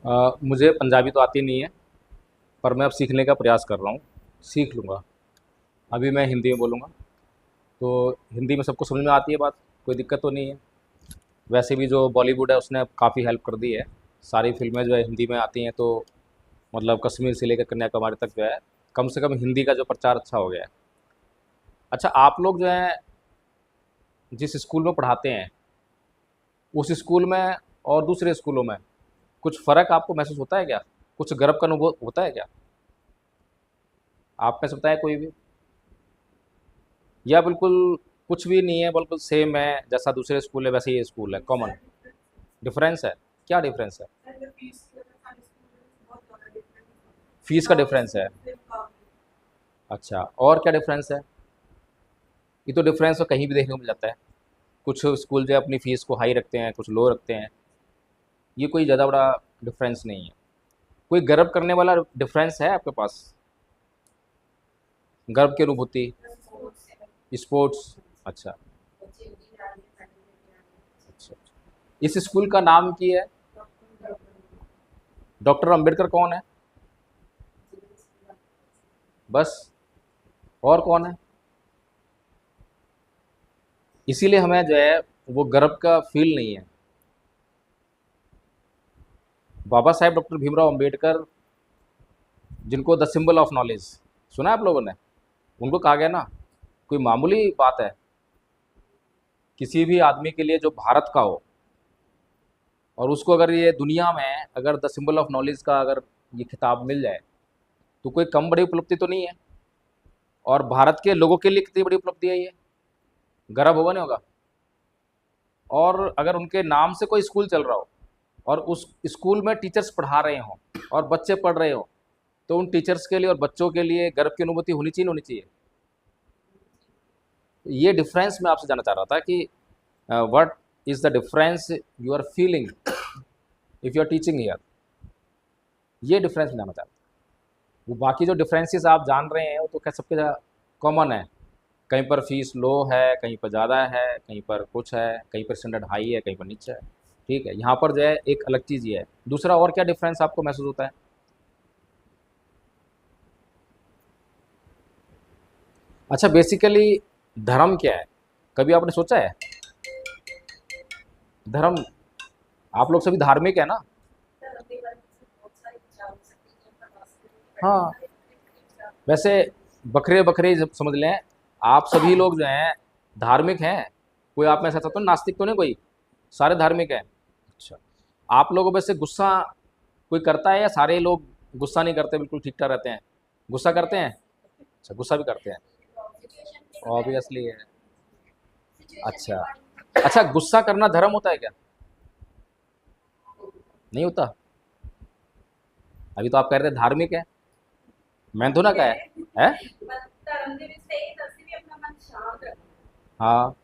मुझे पंजाबी तो आती नहीं है, पर मैं अब सीखने का प्रयास कर रहा हूँ। सीख लूँगा। अभी मैं हिंदी में बोलूँगा, तो हिंदी में सबको समझ में आती है बात, कोई दिक्कत तो नहीं है। वैसे भी जो बॉलीवुड है उसने काफ़ी हेल्प कर दी है। सारी फ़िल्में जो है हिंदी में आती हैं, तो मतलब कश्मीर से लेकर कन्याकुमारी तक जो है, कम से कम हिंदी का जो प्रचार अच्छा हो गया है। अच्छा, आप लोग जो है जिस स्कूल में पढ़ाते हैं, उस स्कूल में और दूसरे स्कूलों में कुछ फ़र्क आपको महसूस होता है क्या? कुछ गर्व का अनुभव होता है क्या? आप में से बताएँ कोई भी? या बिल्कुल कुछ भी नहीं है, बिल्कुल सेम है, जैसा दूसरे स्कूल है वैसे ही ये स्कूल है, कॉमन? डिफरेंस है? क्या डिफरेंस है? फीस का डिफरेंस है? अच्छा, और क्या डिफरेंस है? ये तो डिफरेंस तो कहीं भी देखने को मिल जाता है। कुछ स्कूल जो है अपनी फ़ीस को हाई रखते हैं, कुछ लो रखते हैं। ये कोई ज़्यादा बड़ा डिफरेंस नहीं है। कोई गर्व करने वाला डिफरेंस है आपके पास? गर्व की अनुभूति? स्पोर्ट्स? अच्छा। अच्छा। इस स्कूल का नाम की है? डॉक्टर अंबेडकर कौन है? बस? और कौन है? इसीलिए हमें जो है वो गर्व का फील नहीं है। बाबा साहेब डॉक्टर भीमराव अंबेडकर, जिनको द सिंबल ऑफ नॉलेज सुना है आप लोगों ने, उनको कहा गया ना, कोई मामूली बात है किसी भी आदमी के लिए जो भारत का हो, और उसको अगर ये दुनिया में अगर द सिंबल ऑफ नॉलेज का अगर ये खिताब मिल जाए, तो कोई कम बड़ी उपलब्धि तो नहीं है। और भारत के लोगों के लिए कितनी बड़ी उपलब्धि है ये, गर्व होगा नहीं होगा? और अगर उनके नाम से कोई स्कूल चल रहा हो, और उस स्कूल में टीचर्स पढ़ा रहे हों और बच्चे पढ़ रहे हो, तो उन टीचर्स के लिए और बच्चों के लिए गर्व की अनुभूति होनी चाहिए, होनी चाहिए। ये डिफरेंस मैं आपसे जानना चाह रहा था कि what is the difference you are feeling if you are teaching here. ये डिफरेंस मैं जानना चाहता हूँ। वो बाकी जो डिफरेंसेस आप जान रहे हैं वो तो क्या सबके कॉमन है। कहीं पर फीस लो है, कहीं पर ज़्यादा है, कहीं पर कुछ है, कहीं पर स्टैंडर्ड हाई है, कहीं पर नीचे है। ठीक है, यहाँ पर जो है एक अलग चीज़ ये है। दूसरा और क्या डिफरेंस आपको महसूस होता है? अच्छा, बेसिकली धर्म क्या है? कभी आपने सोचा है धर्म? आप लोग सभी धार्मिक है ना? हाँ। वैसे बखरे बखरे समझ लें, आप सभी लोग जो हैं धार्मिक हैं। कोई आप में ऐसा तो नास्तिक तो नहीं कोई? सारे धार्मिक हैं? अच्छा। आप लोगों में से गुस्सा कोई करता है, या सारे लोग गुस्सा नहीं करते, बिल्कुल ठीक ठाक रहते हैं? गुस्सा करते हैं? अच्छा, गुस्सा भी करते हैं। ऑब्वियसली है। अच्छा। अच्छा, गुस्सा करना धर्म होता है क्या? नहीं होता? अभी तो आप कह रहे थे धार्मिक है। मैंने तो ना कहा है? हाँ।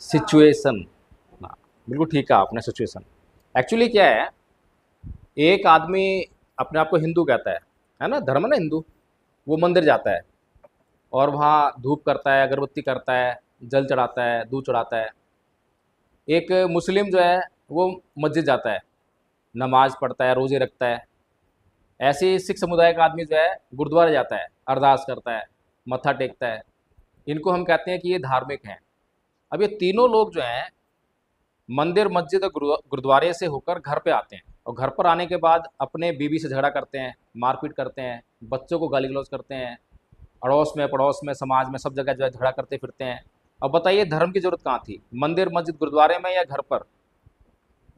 सिचुएशन। हाँ, बिल्कुल ठीक है आपने, सिचुएशन। एक्चुअली क्या है, एक आदमी अपने आप को हिंदू कहता है ना, धर्म है ना हिंदू। वो मंदिर जाता है और वहाँ धूप करता है, अगरबत्ती करता है, जल चढ़ाता है, दूध चढ़ाता है। एक मुस्लिम जो है वो मस्जिद जाता है, नमाज पढ़ता है, रोज़े रखता है। ऐसे ही सिख समुदाय का आदमी जो है गुरुद्वारे जाता है, अरदास करता है, मत्था टेकता है। इनको हम कहते हैं कि ये धार्मिक हैं। अब ये तीनों लोग जो हैं मंदिर, मस्जिद और गुरुद्वारे से होकर घर पे आते हैं, और घर पर आने के बाद अपने बीवी से झगड़ा करते हैं, मारपीट करते हैं, बच्चों को गाली गलौज करते हैं, अड़ोस में पड़ोस में समाज में सब जगह जो है झगड़ा करते फिरते हैं। अब बताइए धर्म की जरूरत कहाँ थी, मंदिर मस्जिद गुरुद्वारे में या घर पर?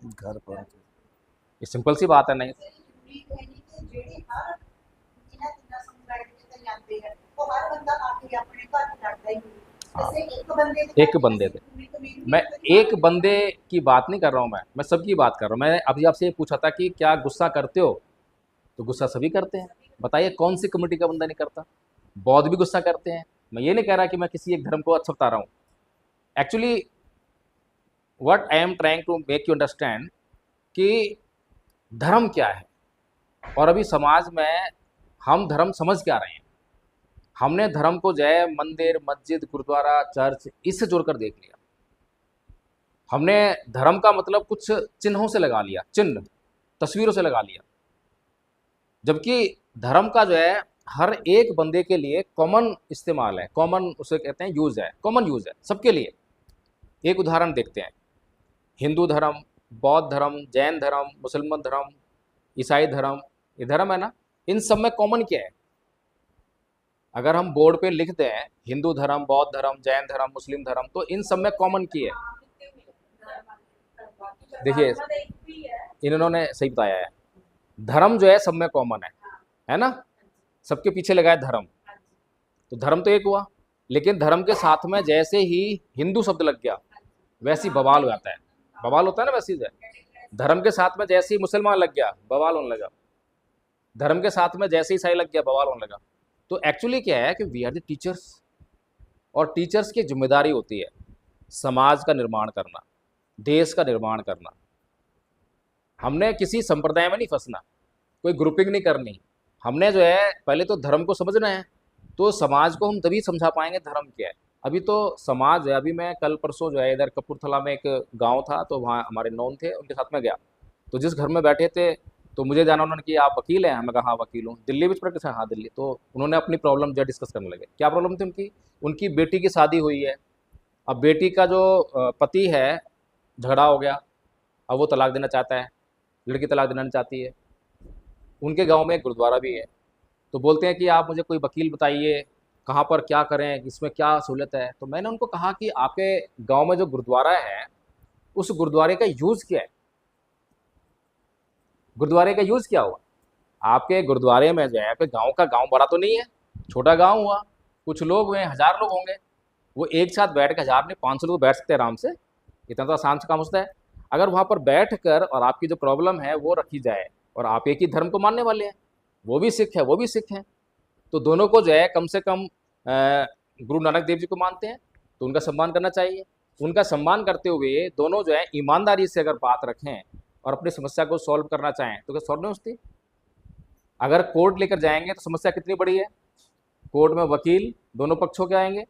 घर पर। ये सिंपल सी बात है नहीं? हाँ। एक बंदे थे। मैं एक बंदे की बात नहीं कर रहा हूँ, मैं सबकी बात कर रहा हूँ। मैं अभी आपसे ये पूछा था कि क्या गुस्सा करते हो, तो गुस्सा सभी करते हैं। बताइए कौन सी कम्युनिटी का बंदा नहीं करता? बौद्ध भी गुस्सा करते हैं। मैं ये नहीं कह रहा कि मैं किसी एक धर्म को अच्छा बता रहा हूँ। Actually what I am trying to make you understand कि धर्म क्या है, और अभी समाज में हम धर्म समझ क्या रहे हैं। हमने धर्म को जो है मंदिर, मस्जिद, गुरुद्वारा, चर्च इससे जोड़कर देख लिया। हमने धर्म का मतलब कुछ चिन्हों से लगा लिया, चिन्ह तस्वीरों से लगा लिया, जबकि धर्म का जो है हर एक बंदे के लिए कॉमन इस्तेमाल है, कॉमन उसे कहते हैं यूज है, कॉमन यूज है सबके लिए। एक उदाहरण देखते हैं, हिंदू धर्म, बौद्ध धर्म, जैन धर्म, मुसलमान धर्म, ईसाई धर्म, ये धर्म है ना, इन सब में कॉमन क्या है? अगर हम बोर्ड पे लिख दें हिंदू धर्म, बौद्ध धर्म, जैन धर्म, मुस्लिम धर्म, तो इन सब में कॉमन की है? देखिए, इन्होंने सही बताया है, धर्म जो है सब में कॉमन है ना, सबके पीछे लगा है धर्म, तो धर्म तो एक हुआ। लेकिन धर्म के साथ में जैसे ही हिंदू शब्द लग गया वैसे ही बवाल हो जाता है, बवाल होता है ना वैसे ही धर्म के साथ में जैसे ही मुसलमान लग गया बवाल होने लगा, धर्म के साथ में जैसे ही ईसाई लग गया बवाल होने लगा। तो एक्चुअली क्या है कि वी आर द टीचर्स, और टीचर्स की जिम्मेदारी होती है समाज का निर्माण करना, देश का निर्माण करना। हमने किसी संप्रदाय में नहीं फंसना, कोई ग्रुपिंग नहीं करनी, हमने जो है पहले तो धर्म को समझना है, तो समाज को हम तभी समझा पाएंगे धर्म क्या है। अभी तो समाज है, अभी मैं कल परसों जो है इधर कपूरथला में एक गांव था, तो वहाँ हमारे नॉन थे, उनके साथ में गया, तो जिस घर में बैठे थे तो मुझे जाना, उन्होंने कि आप वकील हैं? मैं कहा हाँ वकील हूँ। दिल्ली में प्रैक्टिस है? हाँ दिल्ली। तो उन्होंने अपनी प्रॉब्लम जो डिस्कस करने लगे। क्या प्रॉब्लम थी उनकी? उनकी बेटी की शादी हुई है, अब बेटी का जो पति है झगड़ा हो गया, अब वो तलाक देना चाहता है, लड़की तलाक देना नहीं चाहती है। उनके गांव में एक गुरुद्वारा भी है, तो बोलते हैं कि आप मुझे कोई वकील बताइए, कहाँ पर क्या करें, इसमें क्या सहूलत है। तो मैंने उनको कहा कि आपके गांव में जो गुरुद्वारा है उस गुरुद्वारे का यूज़ क्या है, गुरुद्वारे का यूज़ क्या हुआ? आपके गुरुद्वारे में जो है, आपके गांव का गांव बड़ा तो नहीं है, छोटा गांव हुआ, कुछ लोग हुए, 1000 लोग होंगे, वो एक साथ बैठ के 1000 नहीं 500 लोग बैठ सकते हैं आराम से, इतना तो आसान से काम होता है। अगर वहाँ पर बैठ कर और आपकी जो प्रॉब्लम है वो रखी जाए, और आप एक ही धर्म को मानने वाले हैं, वो भी सिख है वो भी सिख हैं, तो दोनों को जो है कम से कम गुरु नानक देव जी को मानते हैं तो उनका सम्मान करना चाहिए। उनका सम्मान करते हुए दोनों जो है ईमानदारी से अगर बात रखें और अपनी समस्या को सॉल्व करना चाहें तो क्या सॉल्व नहीं होती? अगर कोर्ट लेकर जाएंगे तो समस्या कितनी बड़ी है, कोर्ट में वकील दोनों पक्षों के आएंगे,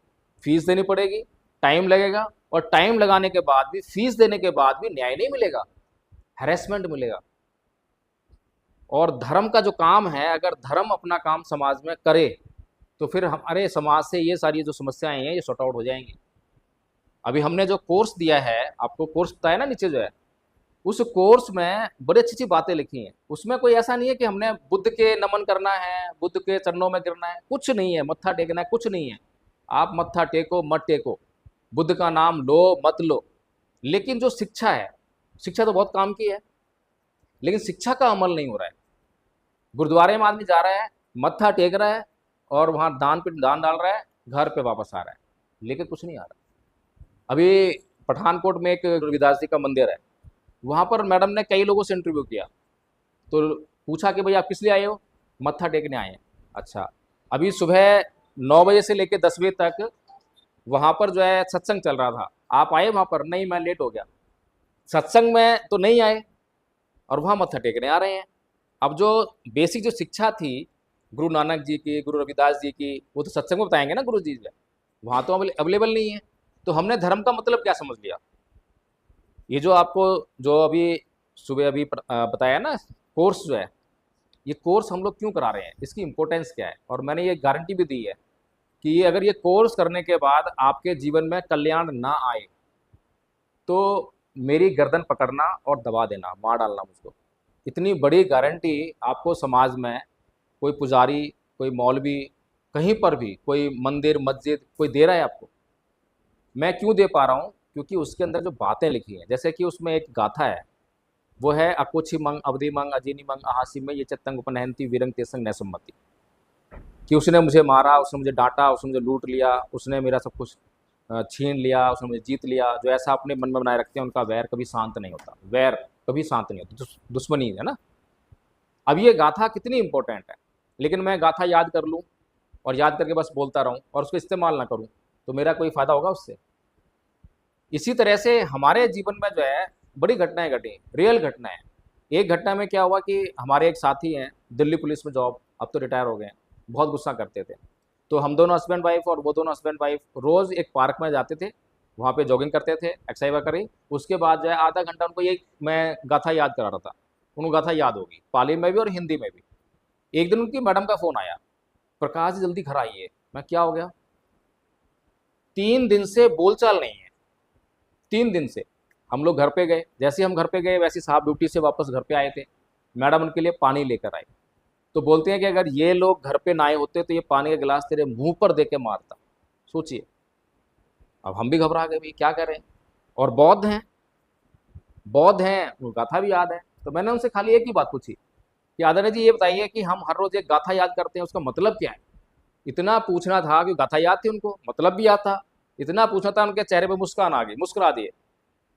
फीस देनी पड़ेगी, टाइम लगेगा, और टाइम लगाने के बाद भी, फीस देने के बाद भी न्याय नहीं मिलेगा, हैरेसमेंट मिलेगा। और धर्म का जो काम है, अगर धर्म अपना काम समाज में करे तो फिर हमारे समाज से ये सारी जो समस्याएं हैं ये सॉर्ट आउट हो जाएंगी। अभी हमने जो कोर्स दिया है, आपको कोर्स बताया ना नीचे जो है, उस कोर्स में बड़ी अच्छी अच्छी बातें लिखी हैं। उसमें कोई ऐसा नहीं है कि हमने बुद्ध के नमन करना है, बुद्ध के चरणों में गिरना है, कुछ नहीं है, मत्था टेकना है, कुछ नहीं है। आप मत्था टेको मत टेको, बुद्ध का नाम लो मत लो, लेकिन जो शिक्षा है, शिक्षा तो बहुत काम की है, लेकिन शिक्षा का अमल नहीं हो रहा है। गुरुद्वारे में आदमी जा रहा है, मत्था टेक रहा है और वहाँ दान पे दान डाल रहा है, घर पे वापस आ रहा है, लेकिन कुछ नहीं आ रहा। अभी पठानकोट में एक रविदास जी का मंदिर है, वहाँ पर मैडम ने कई लोगों से इंटरव्यू किया, तो पूछा कि भाई आप किस लिए आए हो? मत्था टेकने आए हैं। अच्छा, अभी सुबह 9 बजे से लेकर 10 बजे तक वहाँ पर जो है सत्संग चल रहा था, आप आए वहाँ पर? नहीं, मैं लेट हो गया। सत्संग में तो नहीं आए और वहाँ मत्था टेकने आ रहे हैं। अब जो बेसिक जो शिक्षा थी गुरु नानक जी की, गुरु रविदास जी की, वो तो सत्संग में बताएंगे ना गुरु जी, वहाँ तो अवेलेबल नहीं है। तो हमने धर्म का मतलब क्या समझ लिया? ये जो आपको जो अभी सुबह अभी बताया ना कोर्स जो है, ये कोर्स हम लोग क्यों करा रहे हैं, इसकी इम्पोर्टेंस क्या है, और मैंने ये गारंटी भी दी है कि ये अगर ये कोर्स करने के बाद आपके जीवन में कल्याण ना आए तो मेरी गर्दन पकड़ना और दबा देना, मार डालना मुझको। इतनी बड़ी गारंटी आपको समाज में कोई पुजारी, कोई मौलवी, कहीं पर भी कोई मंदिर मस्जिद कोई दे रहा है आपको। मैं क्यों दे पा रहा हूँ? क्योंकि उसके अंदर जो बातें लिखी हैं, जैसे कि उसमें एक गाथा है, वो है अकुछि मंग अवधि मंग अजिनी मंग अहासी में ये चतंग उपनहंती वीरंग तेसंग नैसुमति, कि उसने मुझे मारा, उसने मुझे डांटा, उसने मुझे लूट लिया, उसने मेरा सब कुछ छीन लिया, उसने मुझे जीत लिया। जो ऐसा अपने मन में बनाए रखते हैं उनका वैर कभी शांत नहीं होता, वैर कभी शांत नहीं होता, दुश्मनी है ना। अब ये गाथा कितनी इंपॉर्टेंट है, लेकिन मैं गाथा याद कर लूँ और याद करके बस बोलता रहूँ और उसको इस्तेमाल ना करूँ तो मेरा कोई फ़ायदा होगा उससे? इसी तरह से हमारे जीवन में जो है बड़ी घटनाएं घटी, रियल घटनाएं। एक घटना में क्या हुआ कि हमारे एक साथी हैं, दिल्ली पुलिस में जॉब, अब तो रिटायर हो गए हैं, बहुत गुस्सा करते थे। तो हम दोनों हस्बैंड वाइफ और वो दोनों हस्बैंड वाइफ रोज़ एक पार्क में जाते थे वहाँ पे जॉगिंग करते थे, एक्सरसाइज करी। उसके बाद जो है आधा घंटा उनको ये मैं गाथा याद करा रहा था, उनको गाथा याद होगी, पाली में भी और हिंदी में भी। एक दिन उनकी मैडम का फ़ोन आया, प्रकाश जी जल्दी घर आइए। मैं क्या हो गया? 3 दिन से बोलचाल नहीं है, 3 दिन से। हम लोग घर पे गए, जैसे ही हम घर पे गए वैसे साहब ड्यूटी से वापस घर पे आए थे, मैडम उनके लिए पानी लेकर आए। तो बोलते हैं कि अगर ये लोग घर पे ना आए होते तो ये पानी का गिलास तेरे मुंह पर दे के मारता। सोचिए। अब हम भी घबरा गए, भाई क्या करें। और बौद्ध हैं, बौद्ध हैं, वो गाथा भी याद है। तो मैंने उनसे खाली एक ही बात पूछी कि आदरणीय जी ये बताइए कि हम हर रोज एक गाथा याद करते हैं, उसका मतलब क्या है? इतना पूछना था कि गाथा याद थी उनको, मतलब भी याद था। इतना पूछना था, उनके चेहरे पे मुस्कान आ गई, मुस्कुरा दिए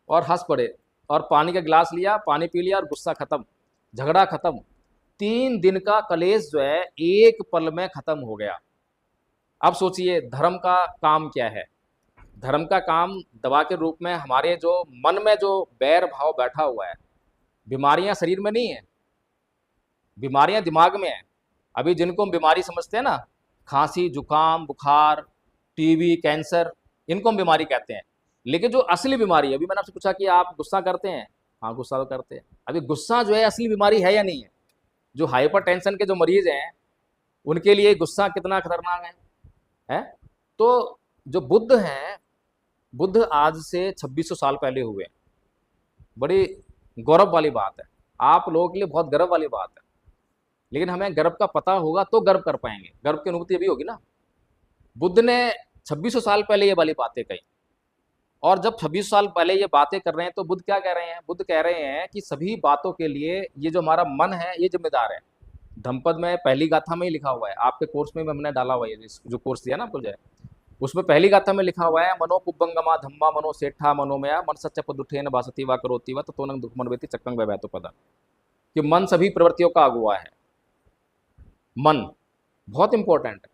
और हंस पड़े। और पानी का गिलास लिया, पानी पी लिया और गुस्सा खत्म, झगड़ा खत्म। 3 दिन का कलेश जो है एक पल में खत्म हो गया। अब सोचिए धर्म का काम क्या है? धर्म का काम दवा के रूप में हमारे जो मन में जो बैर भाव बैठा हुआ है, बीमारियां शरीर में नहीं है, बीमारियां दिमाग में है। अभी जिनको हम बीमारी समझते हैं ना, खांसी जुकाम बुखार टीबी कैंसर, इनको हम बीमारी कहते हैं। लेकिन जो असली बीमारी है, अभी मैंने आपसे पूछा कि आप गुस्सा करते हैं, हाँ गुस्सा तो करते हैं। अभी गुस्सा जो है असली बीमारी है या नहीं है? जो हाइपरटेंशन के जो मरीज हैं उनके लिए गुस्सा कितना खतरनाक है? तो जो बुद्ध हैं, बुद्ध आज से 2600 साल पहले हुए। बड़ी गौरव वाली बात है, आप लोगों के लिए बहुत गर्व वाली बात है। लेकिन हमें गर्व का पता होगा तो गर्व कर पाएंगे, गर्व की अनुभूति अभी होगी ना। बुद्ध ने 2600 साल पहले ये वाली बातें कही, और जब 2600 साल पहले ये बातें कर रहे हैं तो बुद्ध क्या कह रहे हैं? बुद्ध कह रहे हैं कि सभी बातों के लिए ये जो हमारा मन है ये जिम्मेदार है। धम्मपद में पहली गाथा में ही लिखा हुआ है, आपके कोर्स में भी हमने डाला हुआ है, जो कोर्स दिया ना आपको जो है, उसमें पहली गाथा में लिखा हुआ है मनो कुब्बंगमा धम्मा मनो सेठा मनोमया मन सच्चा पदुठेन भासती वा करोती वा ततोनंग दुखमन वेति चक्कंग वैतो पदा, कि मन सभी प्रवृत्तियों का अगुआ है। मन बहुत इंपॉर्टेंट है।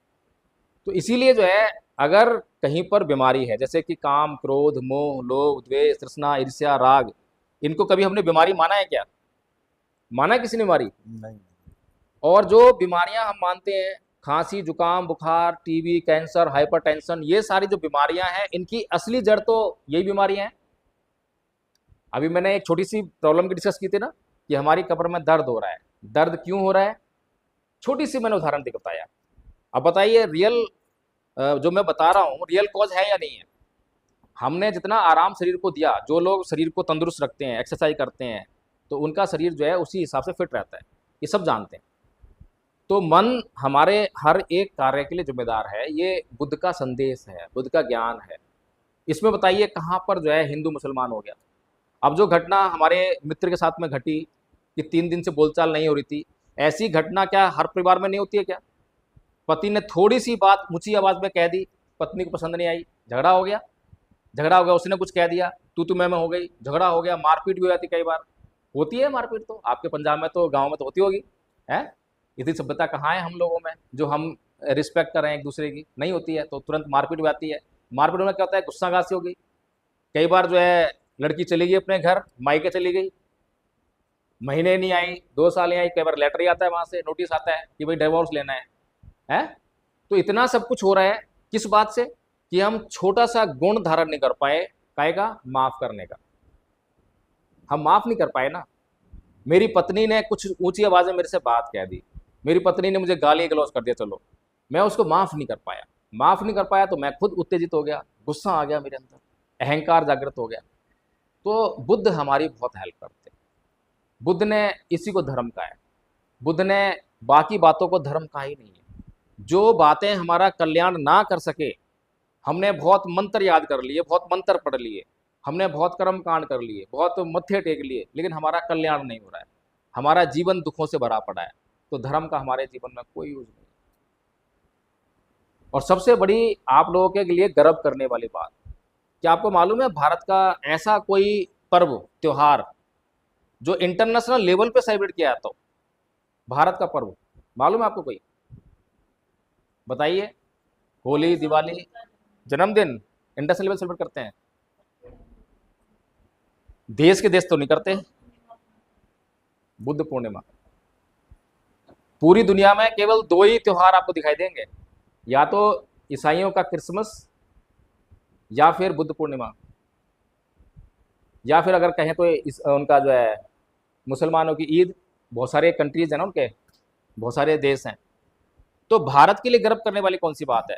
तो इसीलिए जो है अगर कहीं पर बीमारी है, जैसे कि काम क्रोध मोह लोभ द्वेष तृष्णा ईर्ष्या राग, इनको कभी हमने बीमारी माना है क्या? माना है किसी ने बीमारी? नहीं। और जो बीमारियां हम मानते हैं, खांसी जुकाम बुखार टीबी कैंसर हाइपरटेंशन, ये सारी जो बीमारियां हैं इनकी असली जड़ तो यही बीमारियां हैं। अभी मैंने एक छोटी सी प्रॉब्लम की डिस्कस की थी ना, कि हमारी कब्र में दर्द हो रहा है। दर्द क्यों हो रहा है? छोटी सी मैंने उदाहरण देकर बताया। अब बताइए रियल जो मैं बता रहा हूँ रियल कॉज है या नहीं है? हमने जितना आराम शरीर को दिया, जो लोग शरीर को तंदुरुस्त रखते हैं एक्सरसाइज करते हैं, तो उनका शरीर जो है उसी हिसाब से फिट रहता है, ये सब जानते हैं। तो मन हमारे हर एक कार्य के लिए जिम्मेदार है, ये बुद्ध का संदेश है, बुद्ध का ज्ञान है। इसमें बताइए कहाँ पर जो है हिंदू मुसलमान हो गया? अब जो घटना हमारे मित्र के साथ में घटी कि 3 दिन से बोलचाल नहीं हो रही थी, ऐसी घटना क्या हर परिवार में नहीं होती है क्या? पति ने थोड़ी सी बात ऊंची आवाज में कह दी, पत्नी को पसंद नहीं आई, झगड़ा हो गया। झगड़ा हो गया, उसने कुछ कह दिया, तू मैं हो गई, झगड़ा हो गया, मारपीट भी हो जाती, कई बार होती है मारपीट। तो आपके पंजाब में तो गाँव में तो होती होगी है। इतनी सभ्यता कहाँ है हम लोगों में जो हम रिस्पेक्ट कर रहे हैं एक दूसरे की? नहीं होती है, तो तुरंत मारपीट भी आती है। मारपीट में क्या होता है? गुस्सा गासी हो गई। कई बार जो है लड़की चली गई अपने घर, मायके चली गई, महीने नहीं आई 2 साल नहीं आई, कई बार लेटर ही आता है वहां से, नोटिस आता है कि भाई डिवोर्स लेना है? तो इतना सब कुछ हो रहा है किस बात से? कि हम छोटा सा गुण धारण नहीं कर पाए, कायगा माफ करने का। हम माफ नहीं कर पाए ना। मेरी पत्नी ने कुछ ऊंची आवाज में मेरे से बात कह दी, मेरी पत्नी ने मुझे गाली गलौज कर दिया, चलो मैं उसको माफ नहीं कर पाया। माफ नहीं कर पाया तो मैं खुद उत्तेजित हो गया, गुस्सा आ गया मेरे अंदर, अहंकार जागृत हो गया। तो बुद्ध हमारी बहुत हेल्प करते हैं। बुद्ध ने इसी को धर्म का है। बुद्ध ने बाकी बातों को धर्म का ही नहीं है। जो बातें हमारा कल्याण ना कर सके, हमने बहुत मंत्र याद कर लिए, बहुत मंत्र पढ़ लिए, हमने बहुत कर्म कांड कर लिए, बहुत मत्थे टेक लिए, लेकिन हमारा कल्याण नहीं हो रहा है, हमारा जीवन दुखों से भरा पड़ा है, तो धर्म का हमारे जीवन में कोई यूज नहीं। और सबसे बड़ी आप लोगों के लिए गर्व करने वाली बात, क्या आपको मालूम है भारत का ऐसा कोई पर्व त्योहार जो इंटरनेशनल लेवल पे सेलिब्रेट किया जाता हो? भारत का पर्व मालूम है आपको कोई? बताइए। होली दिवाली जन्मदिन इंटरनेशनल लेवल सेलिब्रेट करते हैं, देश के देश तो नहीं करते। बुद्ध पूर्णिमा, पूरी दुनिया में केवल 2 ही त्योहार आपको दिखाई देंगे, या तो ईसाइयों का क्रिसमस या फिर बुद्ध पूर्णिमा, या फिर अगर कहें तो इस उनका जो है मुसलमानों की ईद, बहुत सारे कंट्रीज हैं ना उनके, बहुत सारे देश हैं। तो भारत के लिए गर्व करने वाली कौन सी बात है?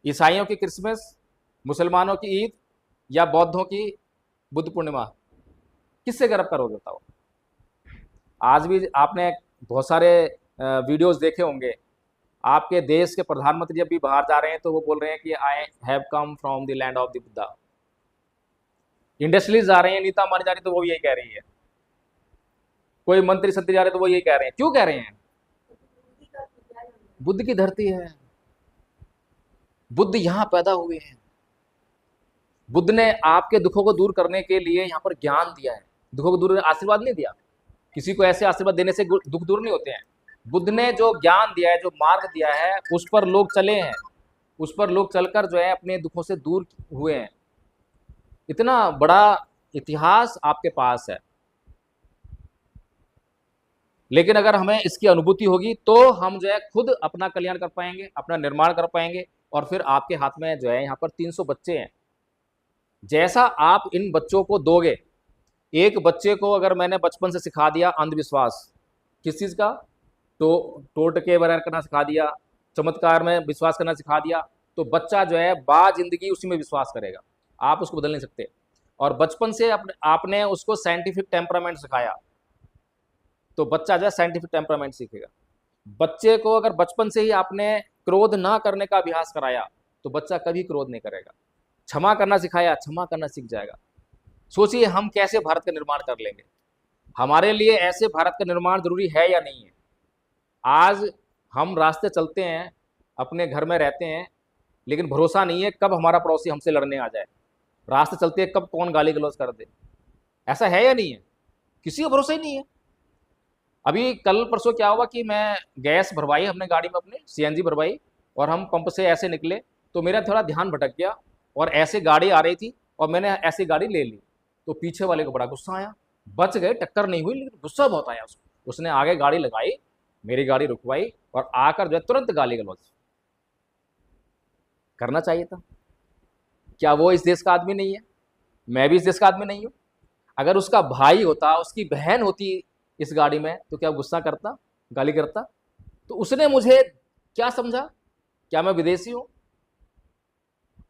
ईसाइयों की क्रिसमस, मुसलमानों की ईद, या बौद्धों की बुद्ध पूर्णिमा? किससे गर्व करोगे बताओ? आज भी आपने बहुत सारे वीडियोस देखे होंगे, आपके देश के प्रधानमंत्री जब भी बाहर जा रहे हैं तो वो बोल रहे हैं कि I have come from the land of the Buddha. Industries जा रहे हैं, नीता अंबानी जा रही है तो वो यही कह रही है, कोई मंत्री संतरी जा रहे हैं तो वो यही कह रहे हैं। क्यों कह रहे हैं? बुद्ध की धरती है, बुद्ध यहाँ पैदा हुए हैं, बुद्ध ने आपके दुखों को दूर करने के लिए यहाँ पर ज्ञान दिया है, दुखों को दूर, आशीर्वाद नहीं दिया। किसी को ऐसे आशीर्वाद देने से दुख दूर नहीं होते हैं। बुद्ध ने जो ज्ञान दिया है, जो मार्ग दिया है, उस पर लोग चले हैं, उस पर लोग चलकर जो है अपने दुखों से दूर हुए हैं। इतना बड़ा इतिहास आपके पास है, लेकिन अगर हमें इसकी अनुभूति होगी तो हम जो है खुद अपना कल्याण कर पाएंगे, अपना निर्माण कर पाएंगे। और फिर आपके हाथ में जो है यहाँ पर 300 बच्चे हैं, जैसा आप इन बच्चों को दोगे, एक बच्चे को अगर मैंने बचपन से सिखा दिया अंधविश्वास, किस चीज़ का, तो टोटके वगैरह करना सिखा दिया, चमत्कार में विश्वास करना सिखा दिया, तो बच्चा जो है बा जिंदगी उसी में विश्वास करेगा, आप उसको बदल नहीं सकते। और बचपन से आपने उसको साइंटिफिक टेम्परामेंट सिखाया तो बच्चा जो है साइंटिफिक टेम्परामेंट सीखेगा। बच्चे को अगर बचपन से ही आपने क्रोध ना करने का अभ्यास कराया तो बच्चा कभी क्रोध नहीं करेगा। क्षमा करना सिखाया, क्षमा करना सीख जाएगा। सोचिए हम कैसे भारत का निर्माण कर लेंगे। हमारे लिए ऐसे भारत का निर्माण जरूरी है या नहीं है? आज हम रास्ते चलते हैं, अपने घर में रहते हैं, लेकिन भरोसा नहीं है कब हमारा पड़ोसी हमसे लड़ने आ जाए। रास्ते चलते हैं कब कौन गाली गलौज कर दे, ऐसा है या नहीं है? किसी का भरोसा ही नहीं है। अभी कल परसों क्या हुआ कि मैं गैस भरवाई अपने गाड़ी में, अपने सीएनजी भरवाई, और हम पंप से ऐसे निकले तो मेरा थोड़ा ध्यान भटक गया और ऐसे गाड़ी आ रही थी और मैंने ऐसी गाड़ी ले ली, तो पीछे वाले को बड़ा गुस्सा आया। बच गए, टक्कर नहीं हुई, लेकिन गुस्सा बहुत आया उसको। उसने आगे गाड़ी लगाई, मेरी गाड़ी रुकवाई और आकर जो है तुरंत गाली गलौज करना चाहिए था। क्या वो इस देश का आदमी नहीं है? मैं भी इस देश का आदमी नहीं हूं? अगर उसका भाई होता, उसकी बहन होती इस गाड़ी में, तो क्या गुस्सा करता, गाली करता? तो उसने मुझे क्या समझा, क्या मैं विदेशी हूं?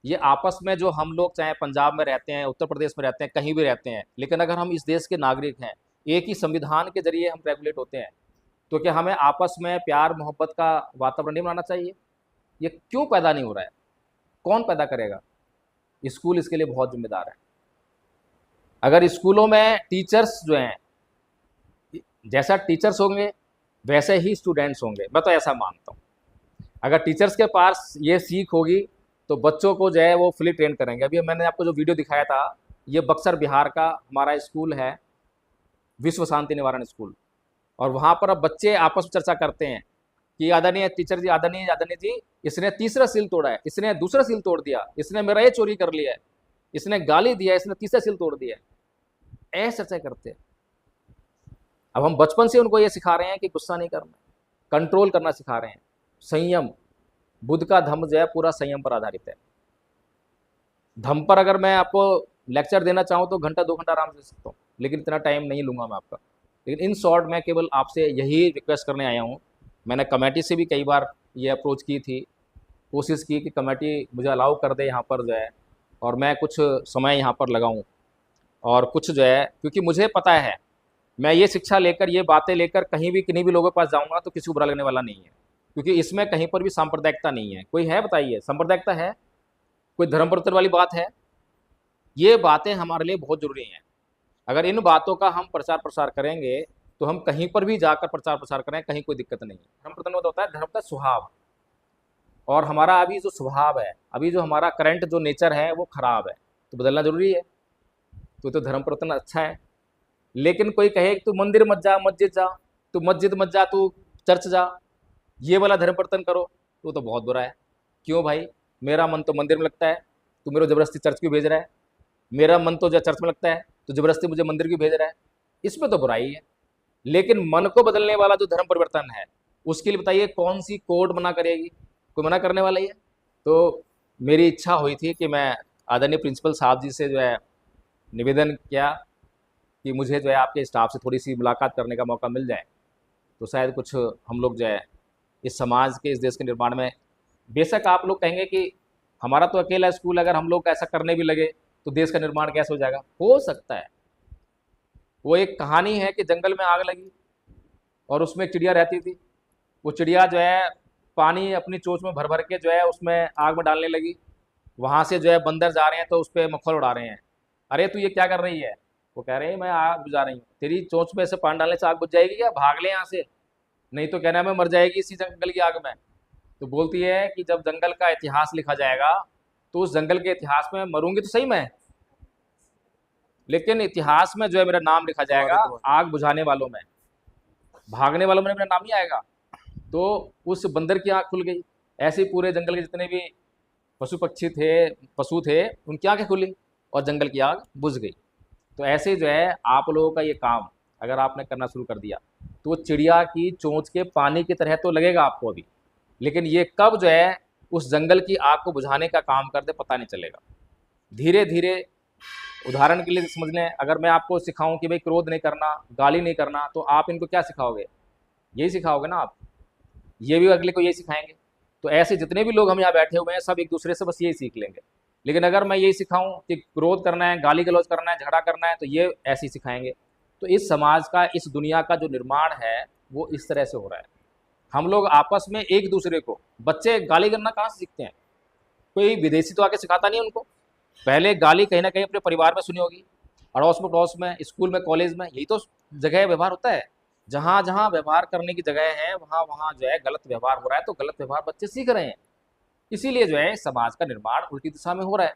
ये आपस में जो हम लोग चाहे पंजाब में रहते हैं, उत्तर प्रदेश में रहते हैं, कहीं भी रहते हैं, लेकिन अगर हम इस देश के नागरिक हैं, एक ही संविधान के जरिए हम रेगुलेट होते हैं, तो क्या हमें आपस में प्यार मोहब्बत का वातावरण नहीं बनाना चाहिए? ये क्यों पैदा नहीं हो रहा है? कौन पैदा करेगा? स्कूल इसके लिए बहुत जिम्मेदार है। अगर स्कूलों में टीचर्स जो हैं, जैसा टीचर्स होंगे वैसे ही स्टूडेंट्स होंगे, मैं तो ऐसा मानता हूँ। अगर टीचर्स के पास ये सीख होगी तो बच्चों को जो है वो फुली ट्रेन करेंगे। अभी मैंने आपको जो वीडियो दिखाया था, ये बक्सर बिहार का हमारा स्कूल है, विश्व शांति निवारण स्कूल, और वहाँ पर अब बच्चे आपस में चर्चा करते हैं कि आदरणीय टीचर जी, आदरणीय जी, इसने तीसरा सील तोड़ा है, इसने दूसरा सील तोड़ दिया, इसने मेरा ये चोरी कर लिया है, इसने गाली दिया, इसने तीसरा सील तोड़ दिया। ऐसे चर्चा करते हैं। अब हम बचपन से उनको ये सिखा रहे हैं कि गुस्सा नहीं करना, कंट्रोल करना सिखा रहे हैं, संयम। बुद्ध का धम्म जो है पूरा संयम पर आधारित है। धम्म पर अगर मैं आपको लेक्चर देना चाहूँ तो घंटा 2 घंटा आराम से दे सकता हूँ, लेकिन इतना टाइम नहीं लूँगा मैं आपका। लेकिन इन शॉर्ट मैं केवल आपसे यही रिक्वेस्ट करने आया हूँ। मैंने कमेटी से भी कई बार ये अप्रोच की थी, कोशिश की कि कमेटी मुझे अलाउ कर दे यहाँ पर जो है, और मैं कुछ समय यहाँ पर लगाऊँ, और कुछ जो है, क्योंकि मुझे पता है मैं ये शिक्षा लेकर, ये बातें लेकर कहीं भी किन्हीं भी लोगों के पास जाऊँगा तो किसी को बुरा लगने वाला नहीं है, क्योंकि इसमें कहीं पर भी सांप्रदायिकता नहीं है। कोई है बताइए, सांप्रदायिकता है? कोई धर्म परिवर्तन वाली बात है? ये बातें हमारे लिए बहुत ज़रूरी हैं। अगर इन बातों का हम प्रचार प्रसार करेंगे तो हम कहीं पर भी जाकर प्रचार प्रसार करें, कहीं कोई दिक्कत नहीं है। धर्म परिवर्तन होता है, धर्म का स्वभाव, और हमारा अभी जो स्वभाव है, अभी जो हमारा करंट जो नेचर है वो खराब है, तो बदलना जरूरी है। तो धर्म परिवर्तन अच्छा है। लेकिन कोई कहे कि तू मंदिर मत जा, मस्जिद जा, तू मस्जिद मत जा, तू चर्च जा, ये वाला धर्म परिवर्तन करो, तो बहुत बुरा है। क्यों भाई? मेरा मन तो मंदिर में लगता है, तू मेरे जबरदस्ती चर्च क्यों भेज रहा है? मेरा मन तो जो चर्च में लगता है, तो जबरदस्ती मुझे मंदिर क्यों भेज रहा है? इसमें तो बुराई है। लेकिन मन को बदलने वाला जो धर्म परिवर्तन है, उसके लिए बताइए कौन सी कोर्ट मना करेगी? कोई मना करने वाला ही है? तो मेरी इच्छा हुई थी कि मैं आदरणीय प्रिंसिपल साहब जी से जो है निवेदन किया कि मुझे जो है आपके स्टाफ से थोड़ी सी मुलाकात करने का मौका मिल जाए, तो शायद कुछ हम लोग जो है इस समाज के, इस देश के निर्माण में, बेशक आप लोग कहेंगे कि हमारा तो अकेला स्कूल, अगर हम लोग ऐसा करने भी लगे तो देश का निर्माण कैसे हो जाएगा? हो सकता है। वो एक कहानी है कि जंगल में आग लगी और उसमें एक चिड़िया रहती थी। वो चिड़िया जो है पानी अपनी चोंच में भर भर के जो है उसमें आग में डालने लगी। वहाँ से जो है बंदर जा रहे हैं तो उस पर मक्खर उड़ा रहे हैं, अरे तू ये क्या कर रही है? वो कह रहे हैं मैं आग बुझा रही हूँ। तेरी चोंच में से पानी डालने से आग बुझ जाएगी क्या? भाग ले यहाँ से, नहीं तो कहना है मैं मर जाएगी इसी जंगल की आग में। तो बोलती है कि जब जंगल का इतिहास लिखा जाएगा तो उस जंगल के इतिहास में मरूंगी तो सही मैं, लेकिन इतिहास में जो है मेरा नाम लिखा जाएगा आग बुझाने वालों में, भागने वालों में मेरा नाम नहीं आएगा। तो उस बंदर की आँख खुल गई। ऐसे ही पूरे जंगल के जितने भी पशु थे उनकी आँखें खुली और जंगल की आग बुझ गई। तो ऐसे ही जो है आप लोगों का ये काम अगर आपने करना शुरू कर दिया तो वो चिड़िया की चोंच के पानी की तरह तो लगेगा आपको अभी, लेकिन ये कब जो है उस जंगल की आग को बुझाने का काम कर दे पता नहीं चलेगा। धीरे धीरे, उदाहरण के लिए समझ लें, अगर मैं आपको सिखाऊं कि भाई क्रोध नहीं करना, गाली नहीं करना, तो आप इनको क्या सिखाओगे? यही सिखाओगे ना आप, ये भी अगले को यही सिखाएंगे। तो ऐसे जितने भी लोग हम यहाँ बैठे हुए हैं सब एक दूसरे से बस यही सीख लेंगे। लेकिन अगर मैं यही सिखाऊं कि क्रोध करना है, गाली गलौज करना है, झगड़ा करना है, तो ये ऐसे ही सिखाएंगे। तो इस समाज का, इस दुनिया का जो निर्माण है वो इस तरह से हो रहा है। हम लोग आपस में एक दूसरे को, बच्चे गाली करना कहाँ से सीखते हैं? कोई विदेशी तो आके सिखाता नहीं है उनको। पहले गाली कहीं ना कहीं अपने परिवार में सुनी होगी, अड़ोस पड़ोस में, स्कूल में, कॉलेज में, यही तो जगह व्यवहार होता है। जहाँ जहाँ व्यवहार करने की जगह है वहाँ वहाँ जो है गलत व्यवहार हो रहा है, तो गलत व्यवहार बच्चे सीख रहे हैं। इसीलिए जो है समाज का निर्माण उल्टी दिशा में हो रहा है।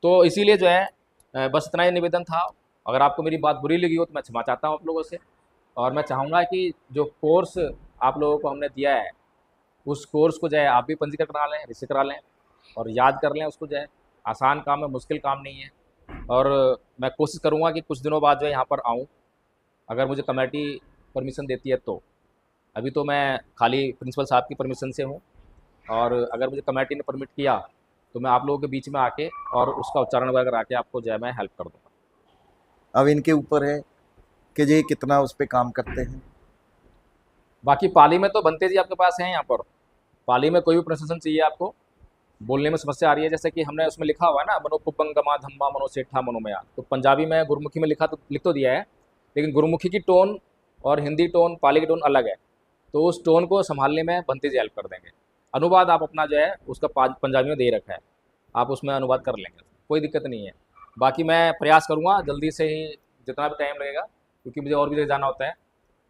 तो इसीलिए जो है बस इतना ही निवेदन था। अगर आपको मेरी बात बुरी लगी हो तो मैं क्षमा चाहता हूँ आप लोगों से। और मैं चाहूँगा कि जो कोर्स आप लोगों को हमने दिया है उस कोर्स को जो है आप भी पंजीकरण करा लें, रिजिस्टर करा लें और याद कर लें उसको। जो है आसान काम है, मुश्किल काम नहीं है। और मैं कोशिश करूँगा कि कुछ दिनों बाद जो है यहाँ पर आऊँ, अगर मुझे कमेटी परमिशन देती है तो। अभी तो मैं खाली प्रिंसिपल साहब की परमिशन से हूँ, और अगर मुझे कमेटी ने परमिट किया तो मैं आप लोगों के बीच में आके और उसका उच्चारण वगैरह करा के आपको जो है मैं हेल्प कर दूँगा। अब इनके ऊपर है कि ये कितना उस पर काम करते हैं। बाकी पाली में तो बनते जी आपके पास हैं। यहाँ पर पाली में कोई भी प्रशासन चाहिए आपको, बोलने में समस्या आ रही है, जैसे कि हमने उसमें लिखा हुआ है ना, मनो कुपंगमा धम्मा मनो सेठा मनोमया, तो पंजाबी में गुरमुखी में लिख तो दिया है, लेकिन गुरमुखी की टोन और हिंदी टोन, पाली की टोन अलग है। तो उस टोन को संभालने में बनते जी हेल्प कर देंगे। अनुवाद आप अपना जो है उसका पंजाबी में दे रखा है, आप उसमें अनुवाद कर लेंगे, कोई दिक्कत नहीं है। बाकी मैं प्रयास करूँगा जल्दी से ही, जितना भी टाइम लगेगा, क्योंकि मुझे और भी जगह जाना होता है,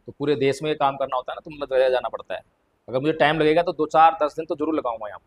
तो पूरे देश में ये काम करना होता है ना, तो मतलब जगह जाना पड़ता है। अगर मुझे टाइम लगेगा तो 2 4 10 दिन तो ज़रूर लगाऊंगा यहाँ पर।